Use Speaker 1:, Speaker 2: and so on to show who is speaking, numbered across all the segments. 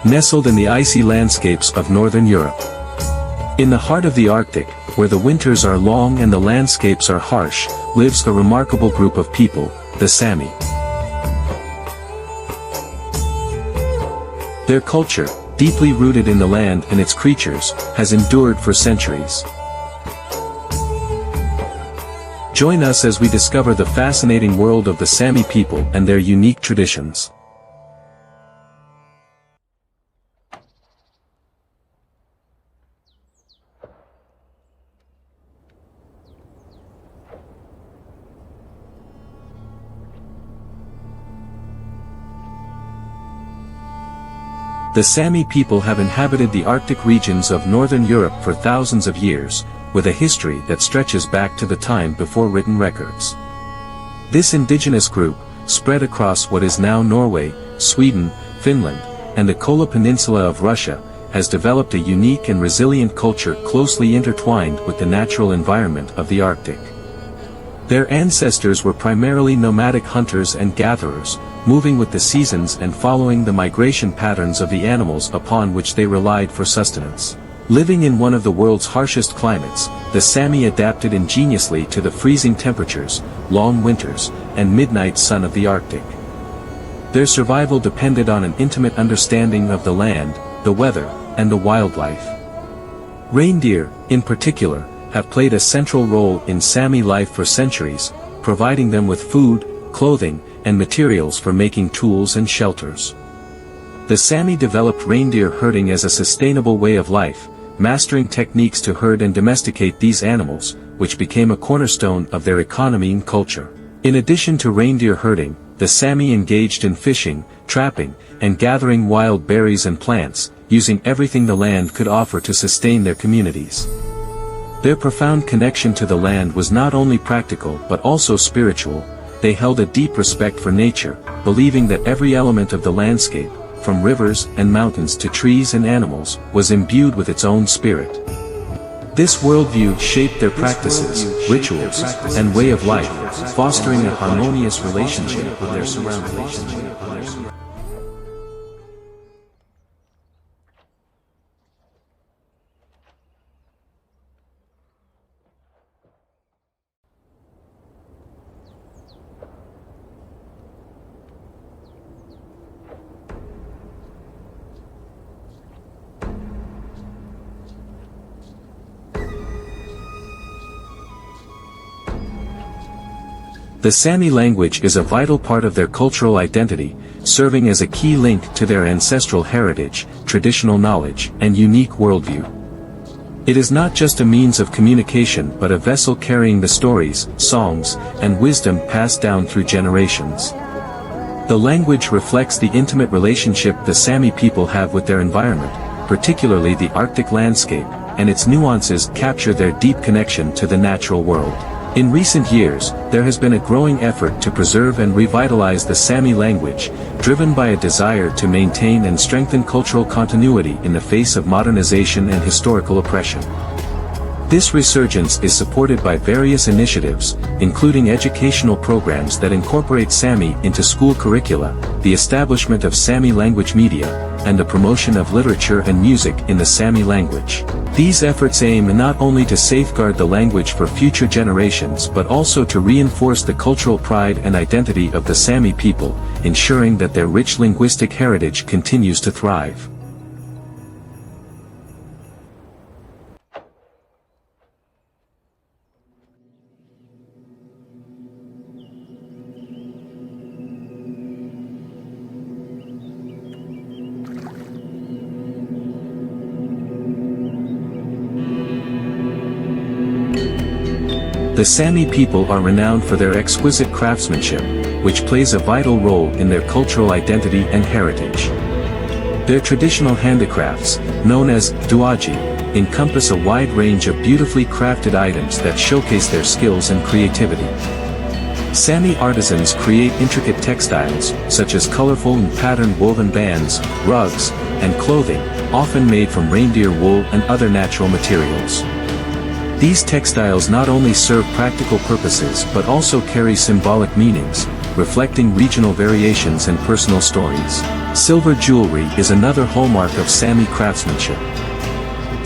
Speaker 1: nestled in the icy landscapes of northern Europe. In the heart of the Arctic, where the winters are long and the landscapes are harsh, lives a remarkable group of people, the Sami. Their culture, deeply rooted in the land and its creatures, has endured for centuries. Join us as we discover the fascinating world of the Sami people and their unique traditions. The Sami people have inhabited the Arctic regions of northern Europe for thousands of years, with a history that stretches back to the time before written records. This indigenous group, spread across what is now Norway, Sweden, Finland, and the Kola Peninsula of Russia, has developed a unique and resilient culture closely intertwined with the natural environment of the Arctic. Their ancestors were primarily nomadic hunters and gatherers, moving with the seasons and following the migration patterns of the animals upon which they relied for sustenance. Living in one of the world's harshest climates, the Sami adapted ingeniously to the freezing temperatures, long winters, and midnight sun of the Arctic. Their survival depended on an intimate understanding of the land, the weather, and the wildlife. Reindeer, in particular, have played a central role in Sami life for centuries, providing them with food, clothing, and materials for making tools and shelters. The Sami developed reindeer herding as a sustainable way of life, mastering techniques to herd and domesticate these animals, which became a cornerstone of their economy and culture. In addition to reindeer herding, the Sami engaged in fishing, trapping, and gathering wild berries and plants, using everything the land could offer to sustain their communities. Their profound connection to the land was not only practical but also spiritual. They held a deep respect for nature, believing that every element of the landscape, from rivers and mountains to trees and animals, was imbued with its own spirit. This worldview shaped their practices, rituals, and way of life, fostering a harmonious relationship with their surroundings. The Sami language is a vital part of their cultural identity, serving as a key link to their ancestral heritage, traditional knowledge, and unique worldview. It is not just a means of communication but a vessel carrying the stories, songs, and wisdom passed down through generations. The language reflects the intimate relationship the Sami people have with their environment, particularly the Arctic landscape, and its nuances capture their deep connection to the natural world. In recent years, there has been a growing effort to preserve and revitalize the Sami language, driven by a desire to maintain and strengthen cultural continuity in the face of modernization and historical oppression. This resurgence is supported by various initiatives, including educational programs that incorporate Sami into school curricula, the establishment of Sami language media, and the promotion of literature and music in the Sami language. These efforts aim not only to safeguard the language for future generations but also to reinforce the cultural pride and identity of the Sami people, ensuring that their rich linguistic heritage continues to thrive. The Sami people are renowned for their exquisite craftsmanship, which plays a vital role in their cultural identity and heritage. Their traditional handicrafts, known as duaji, encompass a wide range of beautifully crafted items that showcase their skills and creativity. Sami artisans create intricate textiles, such as colorful and patterned woven bands, rugs, and clothing, often made from reindeer wool and other natural materials. These textiles not only serve practical purposes but also carry symbolic meanings, reflecting regional variations and personal stories. Silver jewelry is another hallmark of Sami craftsmanship.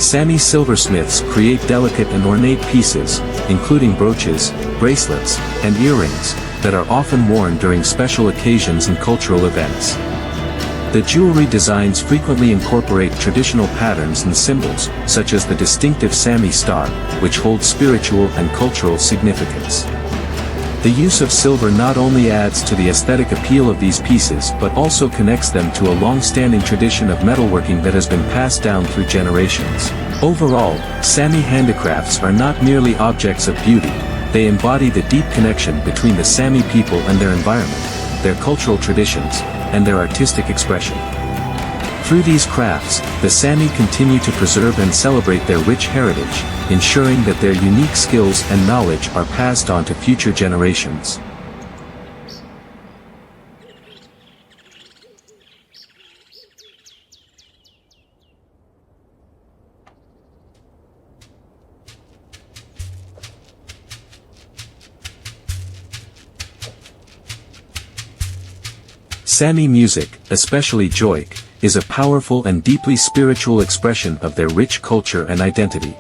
Speaker 1: Sami silversmiths create delicate and ornate pieces, including brooches, bracelets, and earrings, that are often worn during special occasions and cultural events. The jewelry designs frequently incorporate traditional patterns and symbols, such as the distinctive Sami star, which holds spiritual and cultural significance. The use of silver not only adds to the aesthetic appeal of these pieces but also connects them to a long-standing tradition of metalworking that has been passed down through generations. Overall, Sami handicrafts are not merely objects of beauty, they embody the deep connection between the Sami people and their environment, their cultural traditions, and their artistic expression. Through these crafts, the Sami continue to preserve and celebrate their rich heritage, ensuring that their unique skills and knowledge are passed on to future generations. Sami music, especially joik, is a powerful and deeply spiritual expression of their rich culture and identity.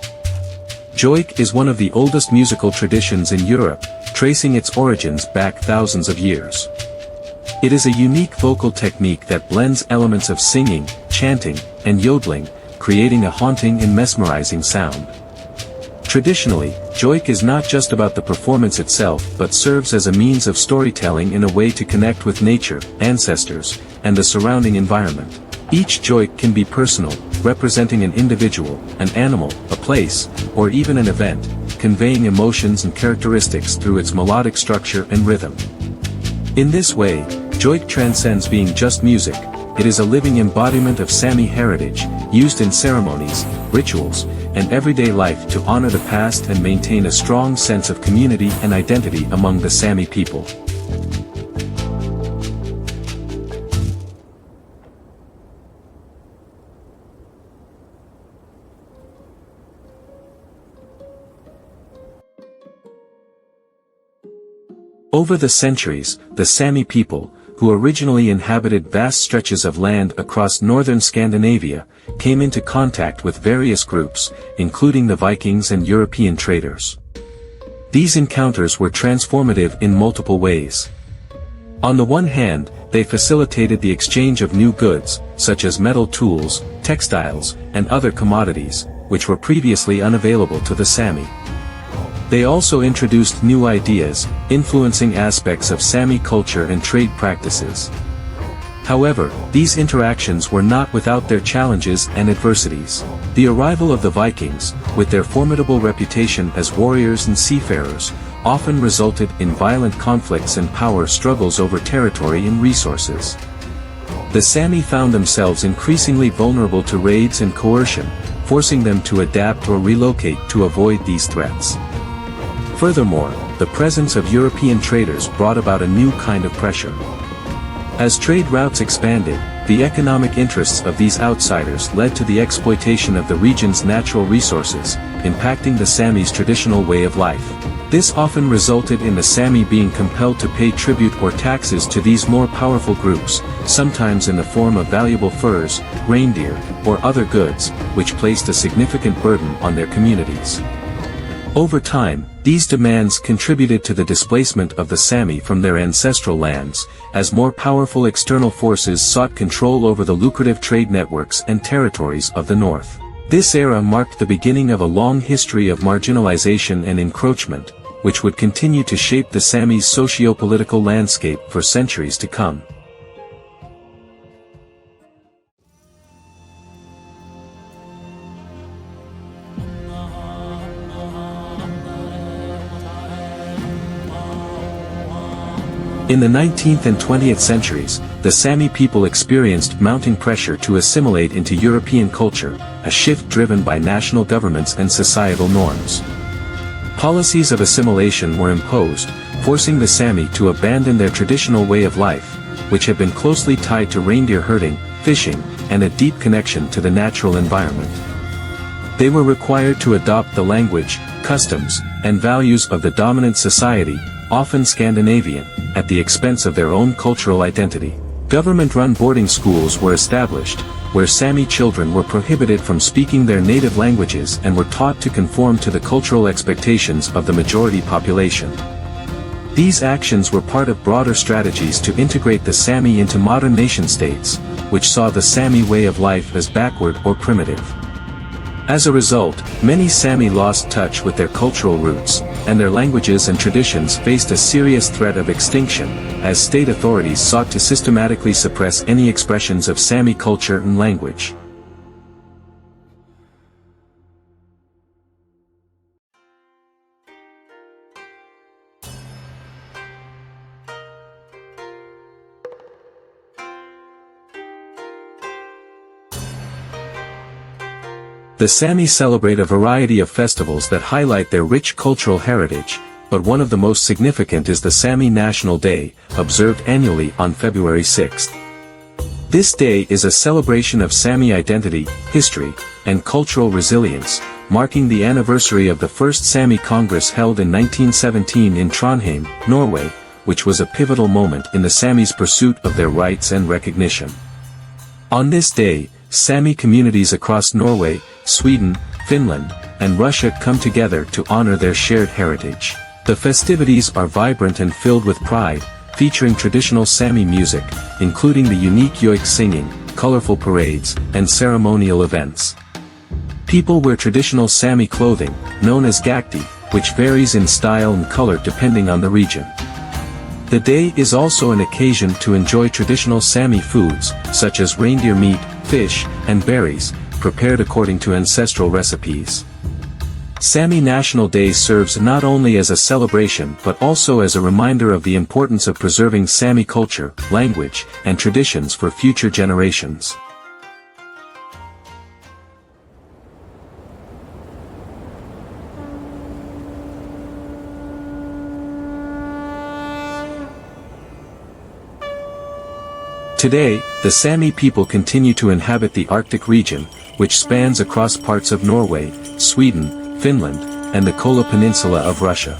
Speaker 1: Joik is one of the oldest musical traditions in Europe, tracing its origins back thousands of years. It is a unique vocal technique that blends elements of singing, chanting, and yodeling, creating a haunting and mesmerizing sound. Traditionally, joik is not just about the performance itself but serves as a means of storytelling in a way to connect with nature, ancestors, and the surrounding environment. Each joik can be personal, representing an individual, an animal, a place, or even an event, conveying emotions and characteristics through its melodic structure and rhythm. In this way, joik transcends being just music. It is a living embodiment of Sami heritage, used in ceremonies, rituals, and everyday life to honor the past and maintain a strong sense of community and identity among the Sami people. Over the centuries, the Sami people, who originally inhabited vast stretches of land across northern Scandinavia, came into contact with various groups, including the Vikings and European traders. These encounters were transformative in multiple ways. On the one hand, they facilitated the exchange of new goods, such as metal tools, textiles, and other commodities, which were previously unavailable to the Sami. They also introduced new ideas, influencing aspects of Sami culture and trade practices. However, these interactions were not without their challenges and adversities. The arrival of the Vikings, with their formidable reputation as warriors and seafarers, often resulted in violent conflicts and power struggles over territory and resources. The Sami found themselves increasingly vulnerable to raids and coercion, forcing them to adapt or relocate to avoid these threats. Furthermore, the presence of European traders brought about a new kind of pressure. As trade routes expanded, the economic interests of these outsiders led to the exploitation of the region's natural resources, impacting the Sami's traditional way of life. This often resulted in the Sami being compelled to pay tribute or taxes to these more powerful groups, sometimes in the form of valuable furs, reindeer, or other goods, which placed a significant burden on their communities. Over time, these demands contributed to the displacement of the Sami from their ancestral lands, as more powerful external forces sought control over the lucrative trade networks and territories of the north. This era marked the beginning of a long history of marginalization and encroachment, which would continue to shape the Sami's socio-political landscape for centuries to come. In the 19th and 20th centuries, the Sami people experienced mounting pressure to assimilate into European culture, a shift driven by national governments and societal norms. Policies of assimilation were imposed, forcing the Sami to abandon their traditional way of life, which had been closely tied to reindeer herding, fishing, and a deep connection to the natural environment. They were required to adopt the language, customs, and values of the dominant society, often Scandinavian, at the expense of their own cultural identity. Government-run boarding schools were established, where Sami children were prohibited from speaking their native languages and were taught to conform to the cultural expectations of the majority population. These actions were part of broader strategies to integrate the Sami into modern nation-states, which saw the Sami way of life as backward or primitive. As a result, many Sami lost touch with their cultural roots, and their languages and traditions faced a serious threat of extinction, as state authorities sought to systematically suppress any expressions of Sami culture and language. The Sami celebrate a variety of festivals that highlight their rich cultural heritage, but one of the most significant is the Sami National Day, observed annually on February 6. This day is a celebration of Sami identity, history, and cultural resilience, marking the anniversary of the first Sami Congress held in 1917 in Trondheim, Norway, which was a pivotal moment in the Sami's pursuit of their rights and recognition. On this day, Sami communities across Norway, Sweden, Finland, and Russia come together to honor their shared heritage. The festivities are vibrant and filled with pride, featuring traditional Sami music, including the unique yoik singing, colorful parades, and ceremonial events. People wear traditional Sami clothing, known as gakti, which varies in style and color depending on the region. The day is also an occasion to enjoy traditional Sami foods, such as reindeer meat, fish, and berries, prepared according to ancestral recipes. Sami National Day serves not only as a celebration but also as a reminder of the importance of preserving Sami culture, language, and traditions for future generations. Today, the Sami people continue to inhabit the Arctic region, which spans across parts of Norway, Sweden, Finland, and the Kola Peninsula of Russia.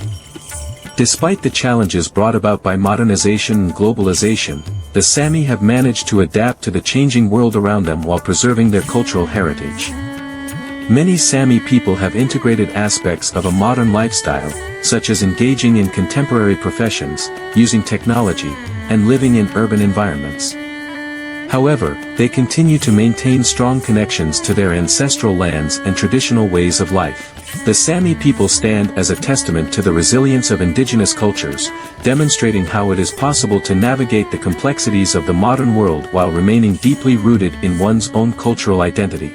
Speaker 1: Despite the challenges brought about by modernization and globalization, the Sami have managed to adapt to the changing world around them while preserving their cultural heritage. Many Sami people have integrated aspects of a modern lifestyle, such as engaging in contemporary professions, using technology, and living in urban environments. However, they continue to maintain strong connections to their ancestral lands and traditional ways of life. The Sami people stand as a testament to the resilience of indigenous cultures, demonstrating how it is possible to navigate the complexities of the modern world while remaining deeply rooted in one's own cultural identity.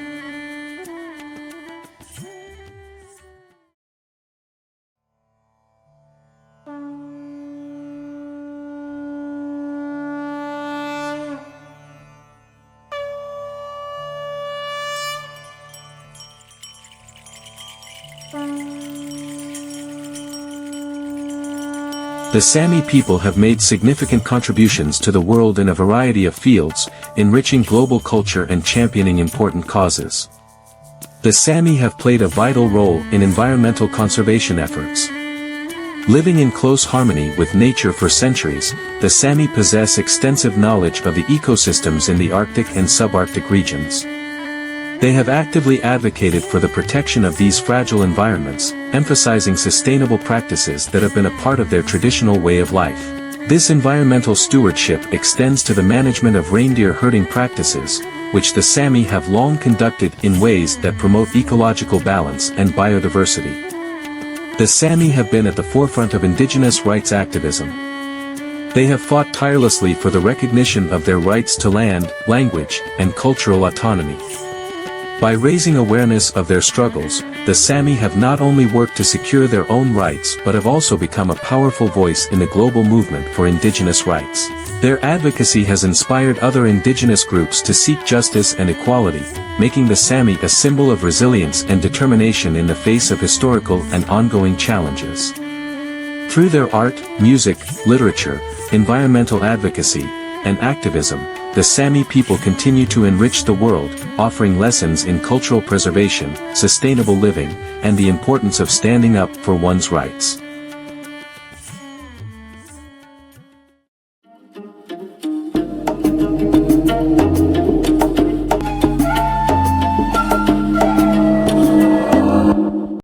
Speaker 1: The Sami people have made significant contributions to the world in a variety of fields, enriching global culture and championing important causes. The Sami have played a vital role in environmental conservation efforts. Living in close harmony with nature for centuries, the Sami possess extensive knowledge of the ecosystems in the Arctic and subarctic regions. They have actively advocated for the protection of these fragile environments, emphasizing sustainable practices that have been a part of their traditional way of life. This environmental stewardship extends to the management of reindeer herding practices, which the Sami have long conducted in ways that promote ecological balance and biodiversity. The Sami have been at the forefront of indigenous rights activism. They have fought tirelessly for the recognition of their rights to land, language, and cultural autonomy. By raising awareness of their struggles, the Sami have not only worked to secure their own rights but have also become a powerful voice in the global movement for indigenous rights. Their advocacy has inspired other indigenous groups to seek justice and equality, making the Sami a symbol of resilience and determination in the face of historical and ongoing challenges. Through their art, music, literature, environmental advocacy, and activism, the Sami people continue to enrich the world, offering lessons in cultural preservation, sustainable living, and the importance of standing up for one's rights.